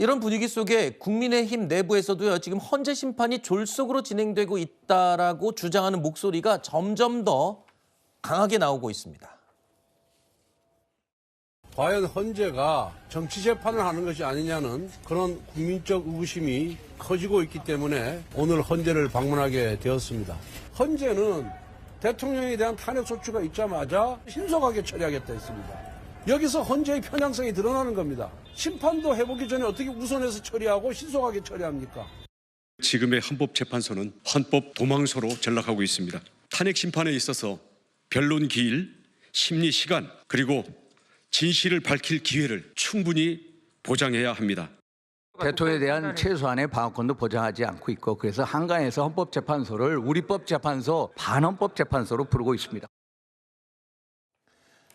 이런 분위기 속에 국민의힘 내부에서도요, 지금 헌재 심판이 졸속으로 진행되고 있다라고 주장하는 목소리가 점점 더 강하게 나오고 있습니다. 과연 헌재가 정치 재판을 하는 것이 아니냐는 그런 국민적 의구심이 커지고 있기 때문에 오늘 헌재를 방문하게 되었습니다. 헌재는 대통령에 대한 탄핵 소추가 있자마자 신속하게 처리하겠다 했습니다. 여기서 헌재의 편향성이 드러나는 겁니다. 심판도 해보기 전에 어떻게 우선해서 처리하고 신속하게 처리합니까? 지금의 헌법재판소는 헌법 도망소로 전락하고 있습니다. 탄핵 심판에 있어서 변론 기일, 심리 시간, 그리고 진실을 밝힐 기회를 충분히 보장해야 합니다. 대통령에 대한 최소한의 방어권도 보장하지 않고 있고, 그래서 한간에서 헌법재판소를 우리법재판소, 반헌법재판소로 부르고 있습니다.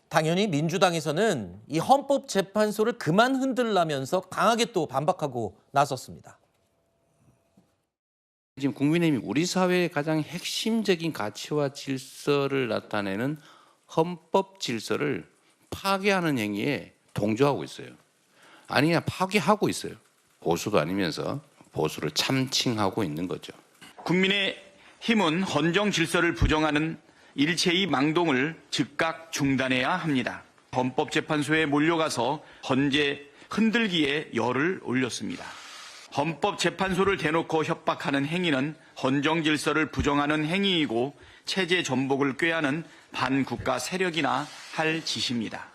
당연히 민주당에서는 이 헌법재판소를 그만 흔들라면서 강하게 또 반박하고 나섰습니다. 지금 국민의힘이 우리 사회의 가장 핵심적인 가치와 질서를 나타내는 헌법 질서를 파괴하는 행위에 동조하고 있어요. 아니냐, 파괴하고 있어요. 보수도 아니면서 보수를 참칭하고 있는 거죠. 국민의힘은 헌정 질서를 부정하는 일체의 망동을 즉각 중단해야 합니다. 헌법재판소에 몰려가서 헌재 흔들기에 열을 올렸습니다. 헌법재판소를 대놓고 협박하는 행위는 헌정 질서를 부정하는 행위이고 체제 전복을 꾀하는 반국가 세력이나 할 짓입니다.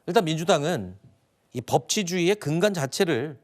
일단 민주당은 이 법치주의의 근간 자체를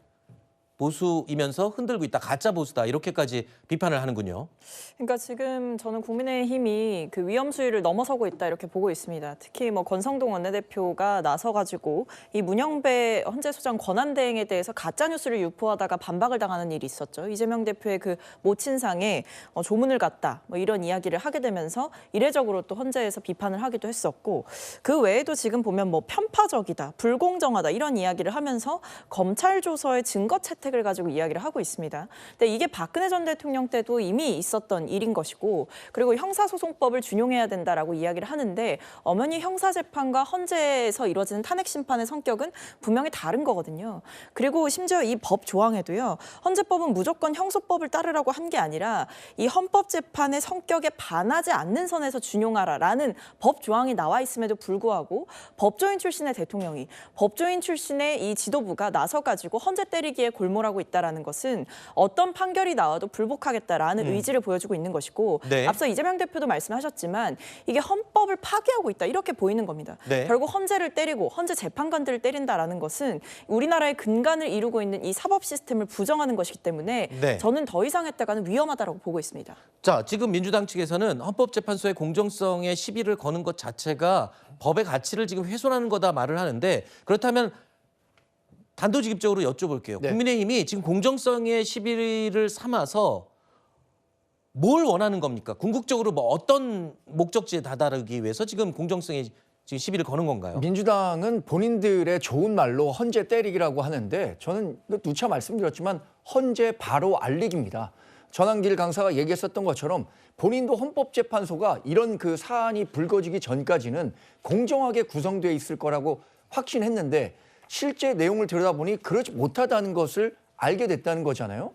보수이면서 흔들고 있다, 가짜 보수다, 이렇게까지 비판을 하는군요. 그러니까 지금 저는 국민의힘이 그 위험 수위를 넘어서고 있다, 이렇게 보고 있습니다. 특히 뭐 권성동 원내대표가 나서가지고 이 문영배 헌재소장 권한대행에 대해서 가짜 뉴스를 유포하다가 반박을 당하는 일이 있었죠. 이재명 대표의 그 모친상에 조문을 갔다, 뭐 이런 이야기를 하게 되면서 이례적으로 또 헌재에서 비판을 하기도 했었고, 그 외에도 지금 보면 뭐 편파적이다, 불공정하다, 이런 이야기를 하면서 검찰 조서의 증거 채택 을 가지고 이야기를 하고 있습니다. 근데 이게 박근혜 전 대통령 때도 이미 있었던 일인 것이고, 그리고 형사소송법을 준용해야 된다라고 이야기를 하는데, 엄연히 형사재판과 헌재에서 이루어지는 탄핵 심판의 성격은 분명히 다른 거거든요. 그리고 심지어 이 법 조항에도요, 헌재법은 무조건 형소법을 따르라고 한 게 아니라 이 헌법재판의 성격에 반하지 않는 선에서 준용하라라는 법 조항이 나와 있음에도 불구하고 법조인 출신의 대통령이, 법조인 출신의 이 지도부가 나서가지고 헌재 때리기에 골몰하고 있다라는 것은 어떤 판결이 나와도 불복하겠다라는 의지를 보여주고 있는 것이고, 네. 앞서 이재명 대표도 말씀하셨지만 이게 헌법을 파괴하고 있다, 이렇게 보이는 겁니다. 네. 결국 헌재를 때리고 헌재 재판관들을 때린다라는 것은 우리나라의 근간을 이루고 있는 이 사법 시스템을 부정하는 것이기 때문에 네. 저는 더 이상 했다가는 위험하다라고 보고 있습니다. 자, 지금 민주당 측에서는 헌법재판소의 공정성에 시비를 거는 것 자체가 법의 가치를 지금 훼손하는 거다 말을 하는데, 그렇다면 단도직입적으로 여쭤볼게요. 네. 국민의힘이 지금 공정성의 시비를 삼아서 뭘 원하는 겁니까? 궁극적으로 뭐 어떤 목적지에 다다르기 위해서 지금 공정성에 지금 시비를 거는 건가요? 민주당은 본인들의 좋은 말로 헌재 때리기라고 하는데, 저는 누차 말씀드렸지만 헌재 바로 알리기입니다. 전한길 강사가 얘기했었던 것처럼 본인도 헌법재판소가 이런 그 사안이 불거지기 전까지는 공정하게 구성되어 있을 거라고 확신했는데, 실제 내용을 들여다보니 그렇지 못하다는 것을 알게 됐다는 거잖아요.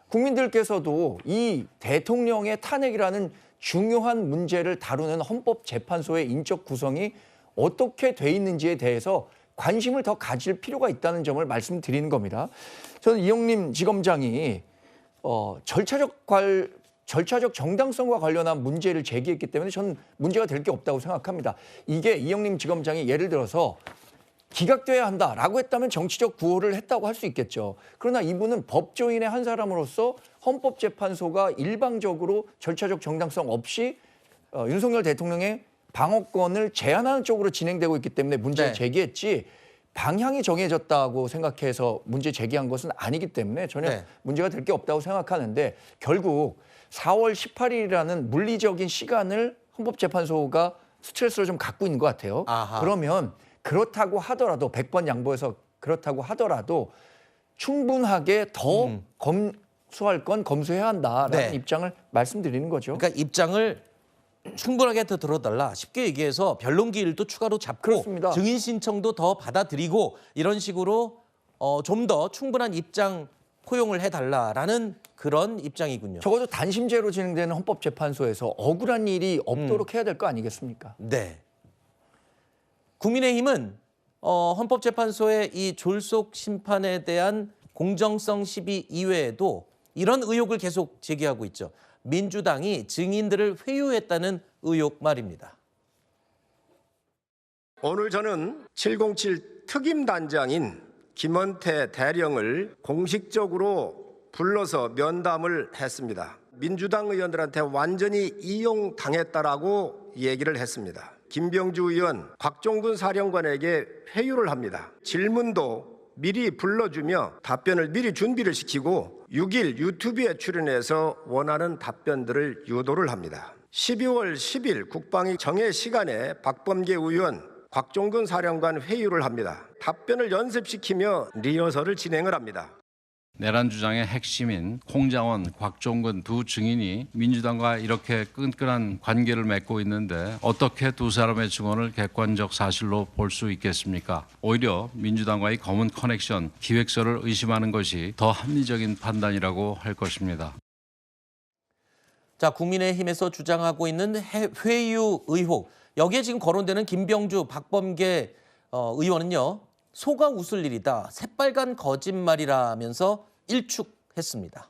국민들께서도 이 대통령의 탄핵이라는 중요한 문제를 다루는 헌법재판소의 인적 구성이 어떻게 돼 있는지에 대해서 관심을 더 가질 필요가 있다는 점을 말씀드리는 겁니다. 저는 이영림 지검장이 절차적 정당성과 관련한 문제를 제기했기 때문에 저는 문제가 될 게 없다고 생각합니다. 이게 이영림 지검장이 예를 들어서 기각돼야 한다라고 했다면 정치적 구호를 했다고 할 수 있겠죠. 그러나 이분은 법조인의 한 사람으로서 헌법재판소가 일방적으로 절차적 정당성 없이 윤석열 대통령의 방어권을 제한하는 쪽으로 진행되고 있기 때문에 문제를 네. 제기했지, 방향이 정해졌다고 생각해서 문제 제기한 것은 아니기 때문에 전혀 네. 문제가 될 게 없다고 생각하는데, 결국 4월 18일이라는 물리적인 시간을 헌법재판소가 스트레스로 좀 갖고 있는 것 같아요. 아하. 그러면 그렇다고 하더라도 100번 양보해서 그렇다고 하더라도 충분하게 더 검수할 건 검수해야 한다라는 네. 입장을 말씀드리는 거죠. 그러니까 입장을 충분하게 더 들어달라. 쉽게 얘기해서 변론 기일도 추가로 잡고 그렇습니다. 증인 신청도 더 받아들이고 이런 식으로 좀 더 충분한 입장 포용을 해달라라는 그런 입장이군요. 적어도 단심제로 진행되는 헌법재판소에서 억울한 일이 없도록 해야 될 거 아니겠습니까? 네. 국민의힘은 헌법재판소의 이 졸속 심판에 대한 공정성 시비 이외에도 이런 의혹을 계속 제기하고 있죠. 민주당이 증인들을 회유했다는 의혹 말입니다. 오늘 저는 707 특임단장인 김원태 대령을 공식적으로 불러서 면담을 했습니다. 민주당 의원들한테 완전히 이용당했다라고 얘기를 했습니다. 김병주 의원, 곽종근 사령관에게 회유를 합니다. 질문도 미리 불러주며 답변을 미리 준비를 시키고 6일 유튜브에 출연해서 원하는 답변들을 유도를 합니다. 12월 10일 국방위 정해 시간에 박범계 의원, 곽종근 사령관 회유를 합니다. 답변을 연습시키며 리허설을 진행을 합니다. 내란 주장의 핵심인 홍장원, 곽종근 두 증인이 민주당과 이렇게 끈끈한 관계를 맺고 있는데 어떻게 두 사람의 증언을 객관적 사실로 볼 수 있겠습니까? 오히려 민주당과의 검은 커넥션, 기획서를 의심하는 것이 더 합리적인 판단이라고 할 것입니다. 자, 국민의힘에서 주장하고 있는 회유 의혹. 여기에 지금 거론되는 김병주, 박범계 의원은요. 소가 웃을 일이다. 새빨간 거짓말이라면서 일축했습니다.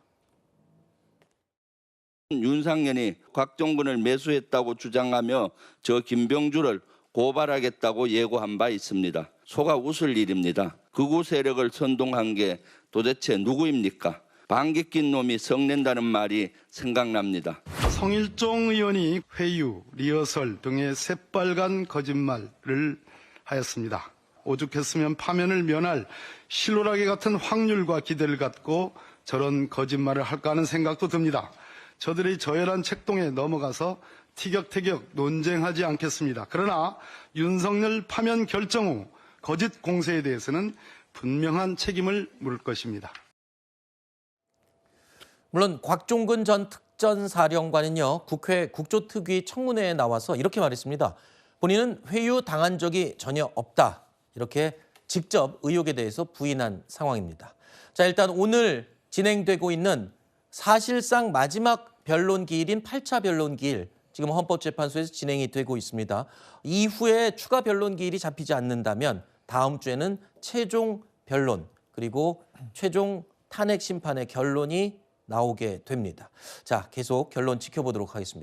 윤상현이 곽종근을 매수했다고 주장하며 저 김병주를 고발하겠다고 예고한 바 있습니다. 소가 웃을 일입니다. 극우 세력을 선동한 게 도대체 누구입니까? 방귀 낀 놈이 성낸다는 말이 생각납니다. 성일종 의원이 회유, 리허설 등의 새빨간 거짓말을 하였습니다. 오죽했으면 파면을 면할 실오라기 같은 확률과 기대를 갖고 저런 거짓말을 할까 하는 생각도 듭니다. 저들의 저열한 책동에 넘어가서 티격태격 논쟁하지 않겠습니다. 그러나 윤석열 파면 결정 후 거짓 공세에 대해서는 분명한 책임을 물을 것입니다. 물론 곽종근 전 특전사령관은요. 국회 국조특위 청문회에 나와서 이렇게 말했습니다. 본인은 회유 당한 적이 전혀 없다. 이렇게 직접 의혹에 대해서 부인한 상황입니다. 자, 일단 오늘 진행되고 있는 사실상 마지막 변론 기일인 8차 변론 기일, 지금 헌법재판소에서 진행이 되고 있습니다. 이후에 추가 변론 기일이 잡히지 않는다면 다음 주에는 최종 변론 그리고 최종 탄핵 심판의 결론이 나오게 됩니다. 자, 계속 결론 지켜보도록 하겠습니다.